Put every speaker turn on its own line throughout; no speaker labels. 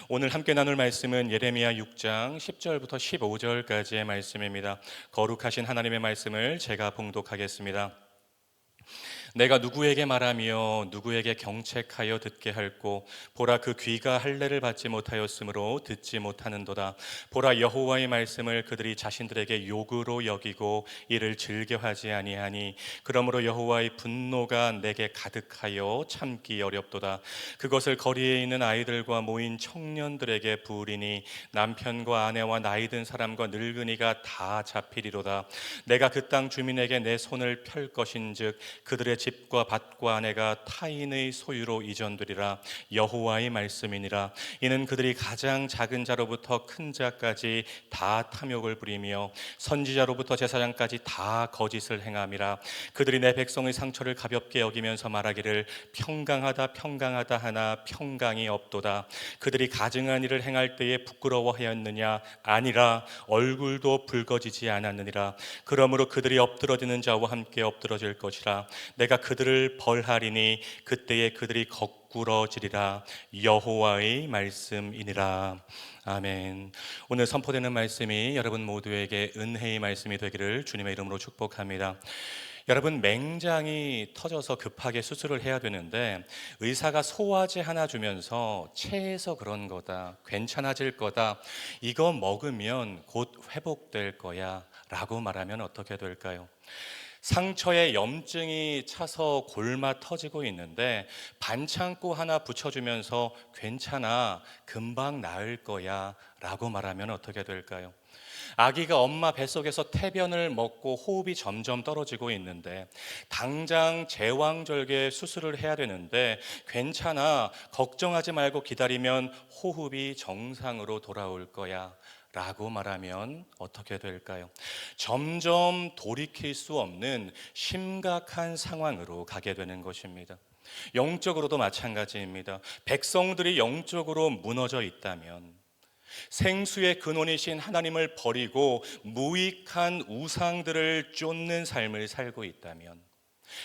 오늘 함께 나눌 말씀은 예레미야 6장 10절부터 15절까지의 말씀입니다. 거룩하신 하나님의 말씀을 제가 봉독하겠습니다. 내가 누구에게 말하며 누구에게 경책하여 듣게 할꼬 보라 그 귀가 할례를 받지 못하였으므로 듣지 못하는도다. 보라 여호와의 말씀을 그들이 자신들에게 욕으로 여기고 이를 즐겨하지 아니하니 그러므로 여호와의 분노가 내게 가득하여 참기 어렵도다. 그것을 거리에 있는 아이들과 모인 청년들에게 부으리니 남편과 아내와 나이든 사람과 늙은이가 다 잡히리로다. 내가 그 땅 주민에게 내 손을 펼 것인즉 그들의 집과 밭과 아내가 타인의 소유로 이전되리라. 여호와의 말씀이니라. 이는 그들이 가장 작은 자로부터 큰 자까지 다 탐욕을 부리며 선지자로부터 제사장까지 다 거짓을 행함이라. 그들이 내 백성의 상처를 가볍게 여기면서 말하기를 평강하다 평강하다 하나 평강이 없도다. 그들이 가증한 일을 행할 때에 부끄러워하였느냐? 아니라 얼굴도 붉어지지 않았느니라. 그러므로 그들이 엎드러지는 자와 함께 엎드러질 것이라. 내가 그들을 벌하리니 그때에 그들이 거꾸러지리라. 여호와의 말씀이니라. 아멘. 오늘 선포되는 말씀이 여러분 모두에게 은혜의 말씀이 되기를 주님의 이름으로 축복합니다. 여러분, 맹장이 터져서 급하게 수술을 해야 되는데 의사가 소화제 하나 주면서 체해서 그런 거다, 괜찮아질 거다, 이거 먹으면 곧 회복될 거야 라고 말하면 어떻게 될까요? 상처에 염증이 차서 골마 터지고 있는데 반창고 하나 붙여주면서 괜찮아, 금방 나을 거야 라고 말하면 어떻게 될까요? 아기가 엄마 뱃속에서 태변을 먹고 호흡이 점점 떨어지고 있는데 당장 제왕절개 수술을 해야 되는데 괜찮아, 걱정하지 말고 기다리면 호흡이 정상으로 돌아올 거야 라고 말하면 어떻게 될까요? 점점 돌이킬 수 없는 심각한 상황으로 가게 되는 것입니다. 영적으로도 마찬가지입니다. 백성들이 영적으로 무너져 있다면, 생수의 근원이신 하나님을 버리고 무익한 우상들을 쫓는 삶을 살고 있다면,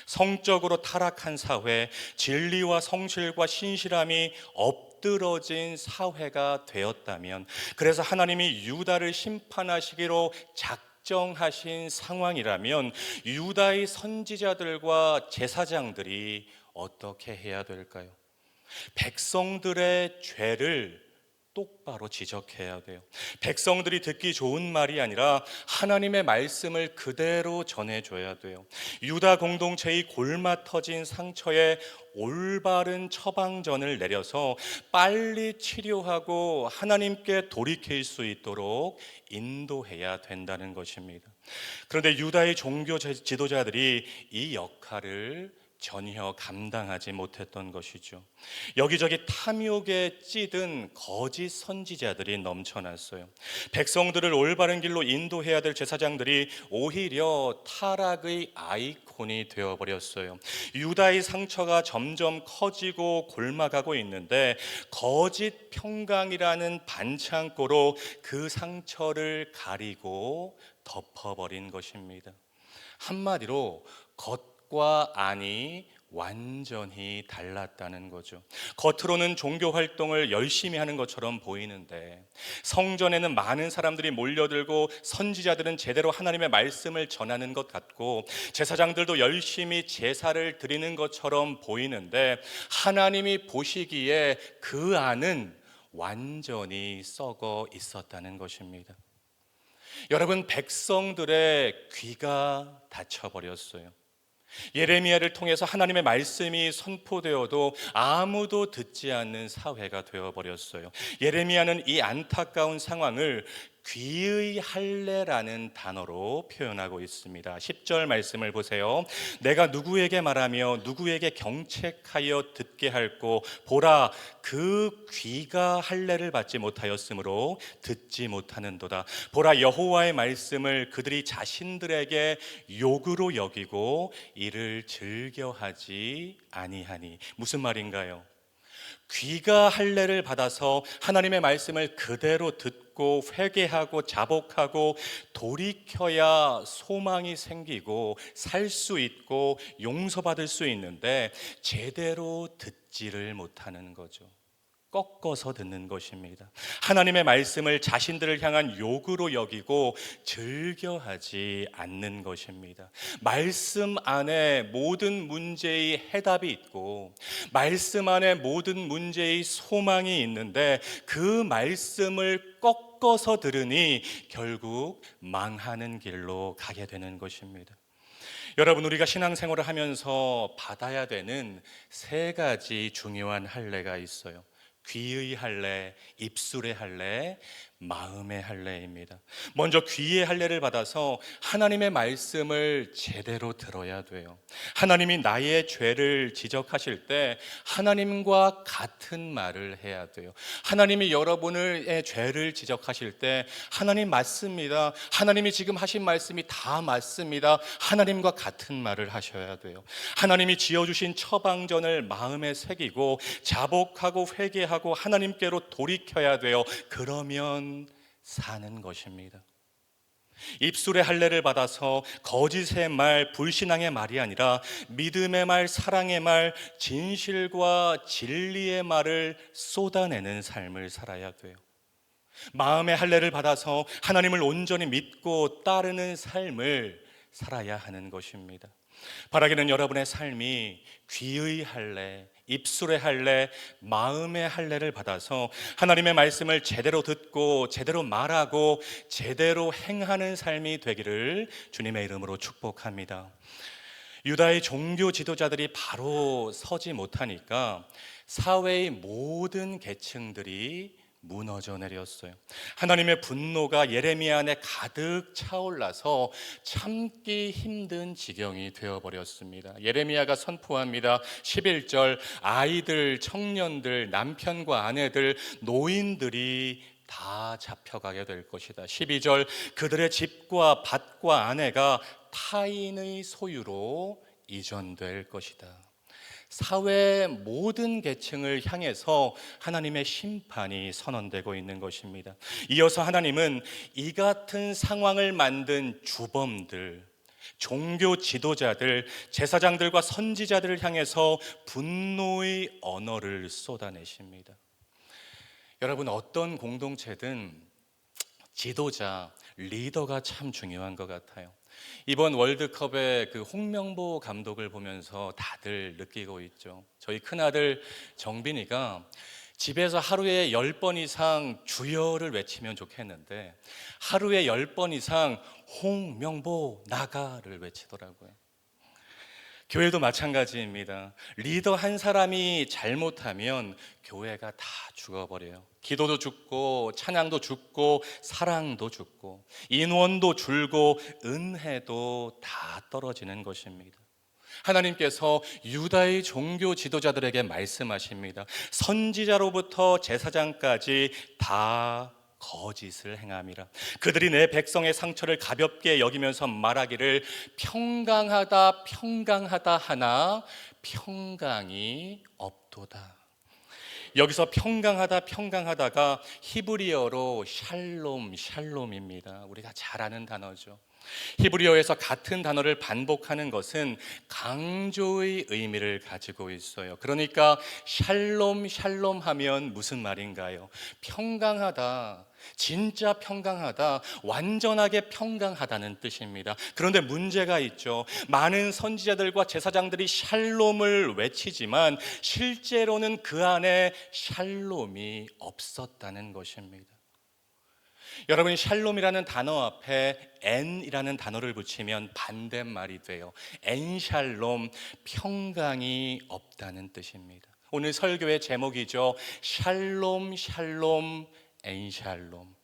성적으로 타락한 사회, 진리와 성실과 신실함이 엎드러진 사회가 되었다면, 그래서 하나님이 유다를 심판하시기로 작정하신 상황이라면 유다의 선지자들과 제사장들이 어떻게 해야 될까요? 백성들의 죄를 똑바로 지적해야 돼요. 백성들이 듣기 좋은 말이 아니라 하나님의 말씀을 그대로 전해줘야 돼요. 유다 공동체의 골마 터진 상처에 올바른 처방전을 내려서 빨리 치료하고 하나님께 돌이킬 수 있도록 인도해야 된다는 것입니다. 그런데 유다의 종교 지도자들이 이 역할을 전혀 감당하지 못했던 것이죠. 여기저기 탐욕에 찌든 거짓 선지자들이 넘쳐났어요. 백성들을 올바른 길로 인도해야 될 제사장들이 오히려 타락의 아이콘이 되어버렸어요. 유다의 상처가 점점 커지고 골마가고 있는데 거짓 평강이라는 반창고로 그 상처를 가리고 덮어버린 것입니다. 한마디로 겉과 안이 완전히 달랐다는 거죠. 겉으로는 종교 활동을 열심히 하는 것처럼 보이는데 성전에는 많은 사람들이 몰려들고 선지자들은 제대로 하나님의 말씀을 전하는 것 같고 제사장들도 열심히 제사를 드리는 것처럼 보이는데 하나님이 보시기에 그 안은 완전히 썩어 있었다는 것입니다. 여러분, 백성들의 귀가 닫혀버렸어요. 예레미야를 통해서 하나님의 말씀이 선포되어도 아무도 듣지 않는 사회가 되어버렸어요. 예레미야는 이 안타까운 상황을 귀의 할례라는 단어로 표현하고 있습니다. 10절 말씀을 보세요. 내가 누구에게 말하며 누구에게 경책하여 듣게 할꼬 보라 그 귀가 할례를 받지 못하였으므로 듣지 못하는도다. 보라 여호와의 말씀을 그들이 자신들에게 욕으로 여기고 이를 즐겨하지 아니하니. 무슨 말인가요? 귀가 할례를 받아서 하나님의 말씀을 그대로 듣고 회개하고 자복하고 돌이켜야 소망이 생기고 살 수 있고 용서받을 수 있는데 제대로 듣지를 못하는 거죠. 꺾어서 듣는 것입니다. 하나님의 말씀을 자신들을 향한 요구로 여기고 즐겨하지 않는 것입니다. 말씀 안에 모든 문제의 해답이 있고 말씀 안에 모든 문제의 소망이 있는데 그 말씀을 꺾어서 들으니 결국 망하는 길로 가게 되는 것입니다. 여러분, 우리가 신앙생활을 하면서 받아야 되는 세 가지 중요한 할례가 있어요. 귀의 할례, 입술의 할례, 마음의 할례입니다. 먼저 귀의 할례를 받아서 하나님의 말씀을 제대로 들어야 돼요. 하나님이 나의 죄를 지적하실 때 하나님과 같은 말을 해야 돼요. 하나님이 여러분의 죄를 지적하실 때 하나님 맞습니다. 하나님이 지금 하신 말씀이 다 맞습니다. 하나님과 같은 말을 하셔야 돼요. 하나님이 지어주신 처방전을 마음에 새기고 자복하고 회개하고 하나님께로 돌이켜야 돼요. 그러면 사는 것입니다. 입술의 할례를 받아서 거짓의 말, 불신앙의 말이 아니라 믿음의 말, 사랑의 말, 진실과 진리의 말을 쏟아내는 삶을 살아야 돼요. 마음의 할례를 받아서 하나님을 온전히 믿고 따르는 삶을 살아야 하는 것입니다. 바라기는 여러분의 삶이 귀의 할례, 입술의 할례, 마음의 할례를 받아서 하나님의 말씀을 제대로 듣고 제대로 말하고 제대로 행하는 삶이 되기를 주님의 이름으로 축복합니다. 유다의 종교 지도자들이 바로 서지 못하니까 사회의 모든 계층들이 무너져 내렸어요. 하나님의 분노가 예레미야 안에 가득 차올라서 참기 힘든 지경이 되어버렸습니다. 예레미야가 선포합니다. 11절, 아이들, 청년들, 남편과 아내들, 노인들이 다 잡혀가게 될 것이다. 12절, 그들의 집과 밭과 아내가 타인의 소유로 이전될 것이다. 사회의 모든 계층을 향해서 하나님의 심판이 선언되고 있는 것입니다. 이어서 하나님은 이 같은 상황을 만든 주범들, 종교 지도자들, 제사장들과 선지자들을 향해서 분노의 언어를 쏟아내십니다. 여러분, 어떤 공동체든 지도자, 리더가 참 중요한 것 같아요. 이번 월드컵의 그 홍명보 감독을 보면서 다들 느끼고 있죠. 저희 큰아들 정빈이가 집에서 하루에 10번 이상 주여를 외치면 좋겠는데 하루에 10번 이상 홍명보 나가를 외치더라고요. 교회도 마찬가지입니다. 리더 한 사람이 잘못하면 교회가 다 죽어버려요. 기도도 죽고 찬양도 죽고 사랑도 죽고 인원도 줄고 은혜도 다 떨어지는 것입니다. 하나님께서 유다의 종교 지도자들에게 말씀하십니다. 선지자로부터 제사장까지 다 거짓을 행함이라. 그들이 내 백성의 상처를 가볍게 여기면서 말하기를 평강하다 평강하다 하나 평강이 없도다. 여기서 평강하다 평강하다가 히브리어로 샬롬 샬롬입니다. 우리가 잘 아는 단어죠. 히브리어에서 같은 단어를 반복하는 것은 강조의 의미를 가지고 있어요. 그러니까 샬롬 샬롬 하면 무슨 말인가요? 평강하다, 진짜 평강하다, 완전하게 평강하다는 뜻입니다. 그런데 문제가 있죠. 많은 선지자들과 제사장들이 샬롬을 외치지만 실제로는 그 안에 샬롬이 없었다는 것입니다. 여러분, 샬롬이라는 단어 앞에 N이라는 단어를 붙이면 반대말이 돼요. 엔샬롬, 평강이 없다는 뜻입니다. 오늘 설교의 제목이죠. 샬롬 샬롬 엔샬롬.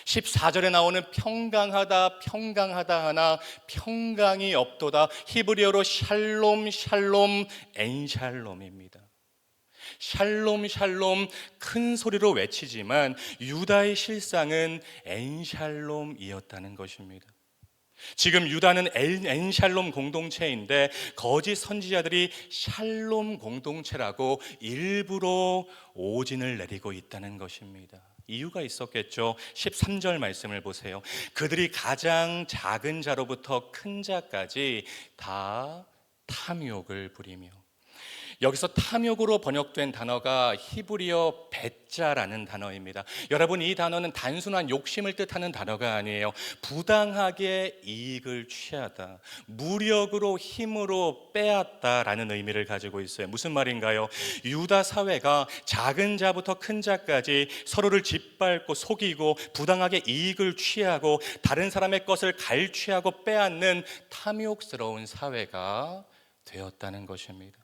14절에 나오는 평강하다 평강하다 하나 평강이 없도다, 히브리어로 샬롬 샬롬 엔샬롬입니다. 샬롬 샬롬 큰 소리로 외치지만 유다의 실상은 엔샬롬이었다는 것입니다. 지금 유다는 엔샬롬 공동체인데 거짓 선지자들이 샬롬 공동체라고 일부러 오진을 내리고 있다는 것입니다. 이유가 있었겠죠. 13절 말씀을 보세요. 그들이 가장 작은 자로부터 큰 자까지 다 탐욕을 부리며. 여기서 탐욕으로 번역된 단어가 히브리어 배자라는 단어입니다. 여러분, 이 단어는 단순한 욕심을 뜻하는 단어가 아니에요. 부당하게 이익을 취하다, 무력으로 힘으로 빼앗다라는 의미를 가지고 있어요. 무슨 말인가요? 유다 사회가 작은 자부터 큰 자까지 서로를 짓밟고 속이고 부당하게 이익을 취하고 다른 사람의 것을 갈취하고 빼앗는 탐욕스러운 사회가 되었다는 것입니다.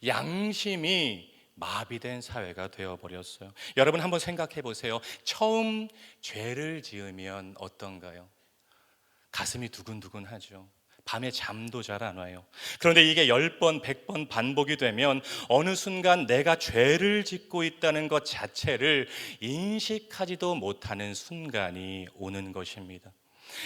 양심이 마비된 사회가 되어버렸어요. 여러분, 한번 생각해 보세요. 처음 죄를 지으면 어떤가요? 가슴이 두근두근하죠. 밤에 잠도 잘 안 와요. 그런데 이게 10번, 100번 반복이 되면 어느 순간 내가 죄를 짓고 있다는 것 자체를 인식하지도 못하는 순간이 오는 것입니다.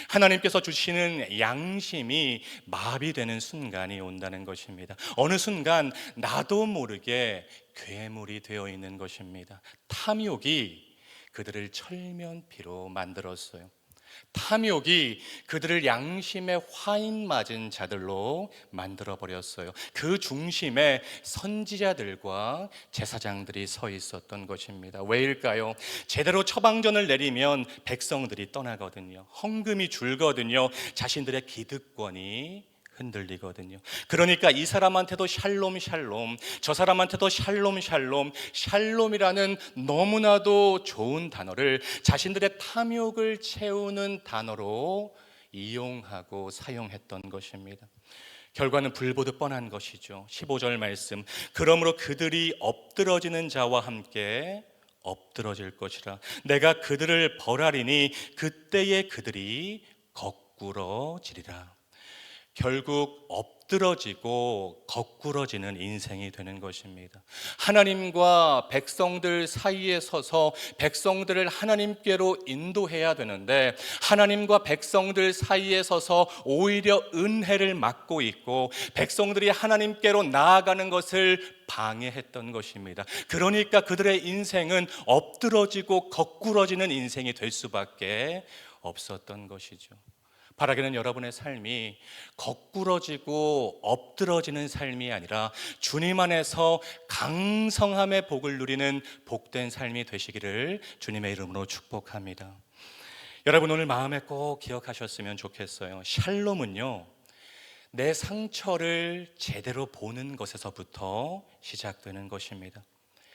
하나님께서 주시는 양심이 마비되는 순간이 온다는 것입니다. 어느 순간 나도 모르게 괴물이 되어 있는 것입니다. 탐욕이 그들을 철면피로 만들었어요. 탐욕이 그들을 양심에 화인 맞은 자들로 만들어버렸어요. 그 중심에 선지자들과 제사장들이 서 있었던 것입니다. 왜일까요? 제대로 처방전을 내리면 백성들이 떠나거든요. 헌금이 줄거든요. 자신들의 기득권이 흔들리거든요. 그러니까 이 사람한테도 샬롬 샬롬, 저 사람한테도 샬롬 샬롬, 샬롬이라는 너무나도 좋은 단어를 자신들의 탐욕을 채우는 단어로 이용하고 사용했던 것입니다. 결과는 불보듯 뻔한 것이죠. 15절 말씀, 그러므로 그들이 엎드러지는 자와 함께 엎드러질 것이라. 내가 그들을 벌하리니 그때에 그들이 거꾸러지리라. 결국 엎드러지고 거꾸러지는 인생이 되는 것입니다. 하나님과 백성들 사이에 서서 백성들을 하나님께로 인도해야 되는데 하나님과 백성들 사이에 서서 오히려 은혜를 막고 있고 백성들이 하나님께로 나아가는 것을 방해했던 것입니다. 그러니까 그들의 인생은 엎드러지고 거꾸러지는 인생이 될 수밖에 없었던 것이죠. 바라기는 여러분의 삶이 거꾸러지고 엎드러지는 삶이 아니라 주님 안에서 강성함의 복을 누리는 복된 삶이 되시기를 주님의 이름으로 축복합니다. 여러분, 오늘 마음에 꼭 기억하셨으면 좋겠어요. 샬롬은요, 내 상처를 제대로 보는 것에서부터 시작되는 것입니다.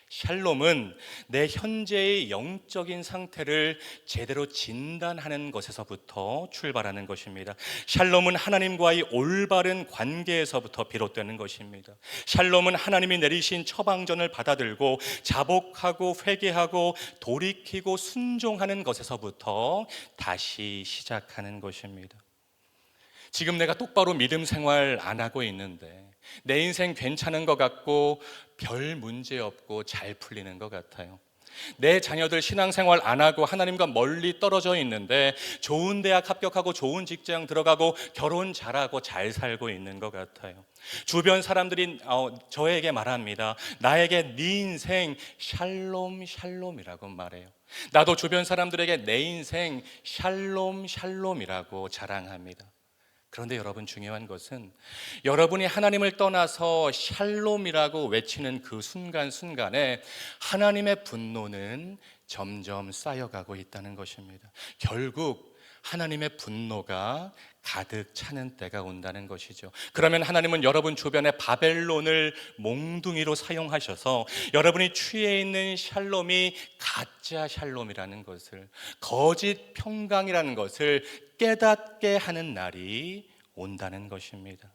샬롬은 내 현재의 영적인 상태를 제대로 진단하는 것에서부터 출발하는 것입니다. 샬롬은 하나님과의 올바른 관계에서부터 비롯되는 것입니다. 샬롬은 하나님이 내리신 처방전을 받아들고 자복하고 회개하고 돌이키고 순종하는 것에서부터 다시 시작하는 것입니다. 지금 내가 똑바로 믿음 생활 안 하고 있는데 내 인생 괜찮은 것 같고 별 문제 없고 잘 풀리는 것 같아요. 내 자녀들 신앙생활 안 하고 하나님과 멀리 떨어져 있는데 좋은 대학 합격하고 좋은 직장 들어가고 결혼 잘하고 잘 살고 있는 것 같아요. 주변 사람들이 저에게 말합니다. 나에게 네 인생 샬롬 샬롬이라고 말해요. 나도 주변 사람들에게 내 인생 샬롬 샬롬이라고 자랑합니다. 그런데 여러분, 중요한 것은 여러분이 하나님을 떠나서 샬롬이라고 외치는 그 순간순간에 하나님의 분노는 점점 쌓여가고 있다는 것입니다. 결국 하나님의 분노가 가득 차는 때가 온다는 것이죠. 그러면 하나님은 여러분 주변에 바벨론을 몽둥이로 사용하셔서 여러분이 취해 있는 샬롬이 가짜 샬롬이라는 것을, 거짓 평강이라는 것을 깨닫게 하는 날이 온다는 것입니다.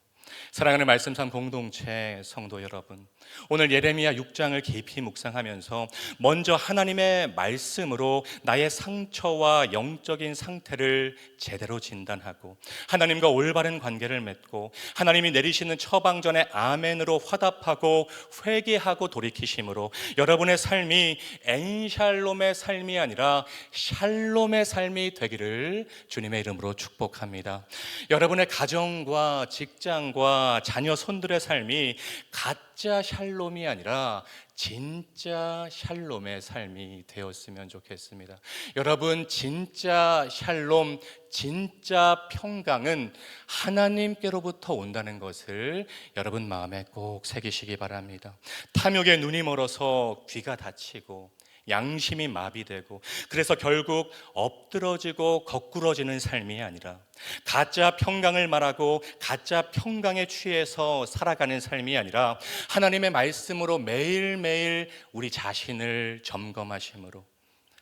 사랑하는 말씀상 공동체 성도 여러분, 오늘 예레미야 6장을 깊이 묵상하면서 먼저 하나님의 말씀으로 나의 상처와 영적인 상태를 제대로 진단하고 하나님과 올바른 관계를 맺고 하나님이 내리시는 처방전에 아멘으로 화답하고 회개하고 돌이키심으로 여러분의 삶이 엔샬롬의 삶이 아니라 샬롬의 삶이 되기를 주님의 이름으로 축복합니다. 여러분의 가정과 직장과 자녀들과 자녀 손들의 삶이 가짜 샬롬이 아니라 진짜 샬롬의 삶이 되었으면 좋겠습니다. 여러분, 진짜 샬롬, 진짜 평강은 하나님께로부터 온다는 것을 여러분 마음에 꼭 새기시기 바랍니다. 탐욕에 눈이 멀어서 귀가 다치고 양심이 마비되고 그래서 결국 엎드러지고 거꾸러지는 삶이 아니라 가짜 평강을 말하고 가짜 평강에 취해서 살아가는 삶이 아니라 하나님의 말씀으로 매일매일 우리 자신을 점검하심으로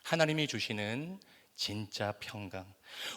하나님이 주시는 진짜 평강,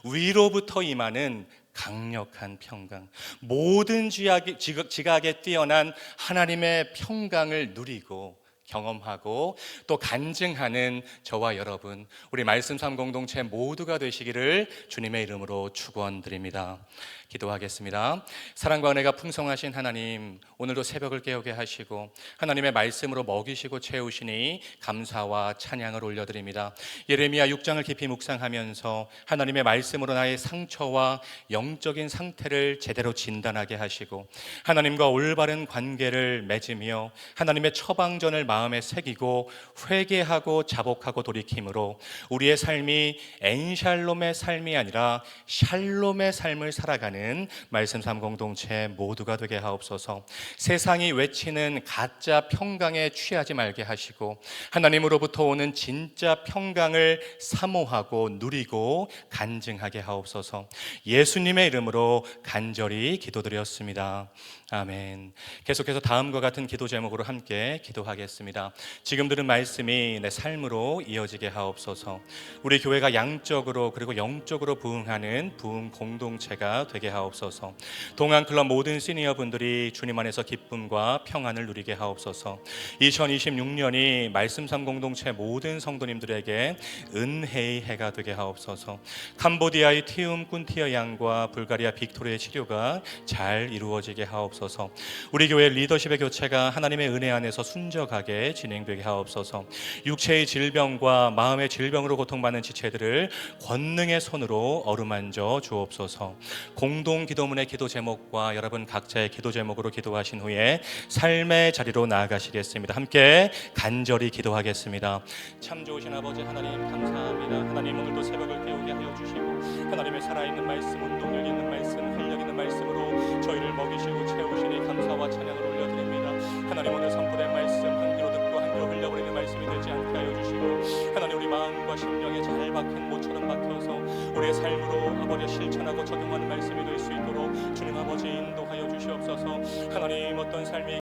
위로부터 임하는 강력한 평강, 모든 지각에 뛰어난 하나님의 평강을 누리고 경험하고 또 간증하는 저와 여러분, 우리 말씀 삶 공동체 모두가 되시기를 주님의 이름으로 축원드립니다. 기도하겠습니다. 사랑과 은혜가 풍성하신 하나님, 오늘도 새벽을 깨우게 하시고 하나님의 말씀으로 먹이시고 채우시니 감사와 찬양을 올려드립니다. 예레미야 6장을 깊이 묵상하면서 하나님의 말씀으로 나의 상처와 영적인 상태를 제대로 진단하게 하시고 하나님과 올바른 관계를 맺으며 하나님의 처방전을 마음에 새기고 회개하고 자복하고 돌이킴으로 우리의 삶이 엔샬롬의 삶이 아니라 샬롬의 삶을 살아가는 말씀 삶 공동체 모두가 되게 하옵소서. 세상이 외치는 가짜 평강에 취하지 말게 하시고 하나님으로부터 오는 진짜 평강을 사모하고 누리고 간증하게 하옵소서. 예수님의 이름으로 간절히 기도드렸습니다. 아멘. 계속해서 다음과 같은 기도 제목으로 함께 기도하겠습니다. 지금 들은 말씀이 내 삶으로 이어지게 하옵소서. 우리 교회가 양적으로 그리고 영적으로 부흥하는 부흥 공동체가 되게 하옵소서. 동안클럽 모든 시니어분들이 주님 안에서 기쁨과 평안을 누리게 하옵소서. 2026년이 말씀 삶 공동체 모든 성도님들에게 은혜의 해가 되게 하옵소서. 캄보디아의 티움 꾼티어 양과 불가리아 빅토리의 치료가 잘 이루어지게 하옵소서. 우리 교회 리더십의 교체가 하나님의 은혜 안에서 순적하게 진행되게 하옵소서. 육체의 질병과 마음의 질병으로 고통받는 지체들을 권능의 손으로 어루만져 주옵소서. 공동 기도문의 기도 제목과 여러분 각자의 기도 제목으로 기도하신 후에 삶의 자리로 나아가시겠습니다. 함께 간절히 기도하겠습니다. 참 좋으신 아버지 하나님 감사합니다. 하나님 오늘도 새벽을 깨우게 하여 주시고 하나님의 살아있는 말씀, 운동력 있는 말씀, 활력 있는 말씀으로 저희를 먹이시고 채우시니 감사와 찬양을 올려드립니다. 하나님 오늘 선포된 말씀 한 귀로 듣고 한 귀로 흘려버리는 말씀이 되지 않게 하여 주시고 하나님 우리 마음과 심령에 잘 박힌 못처럼 박혀서 우리의 삶으로 아버지 실천하고 적용하는 말씀이 될 수 있도록 주님 아버지 인도하여 주시옵소서. 하나님 어떤 삶이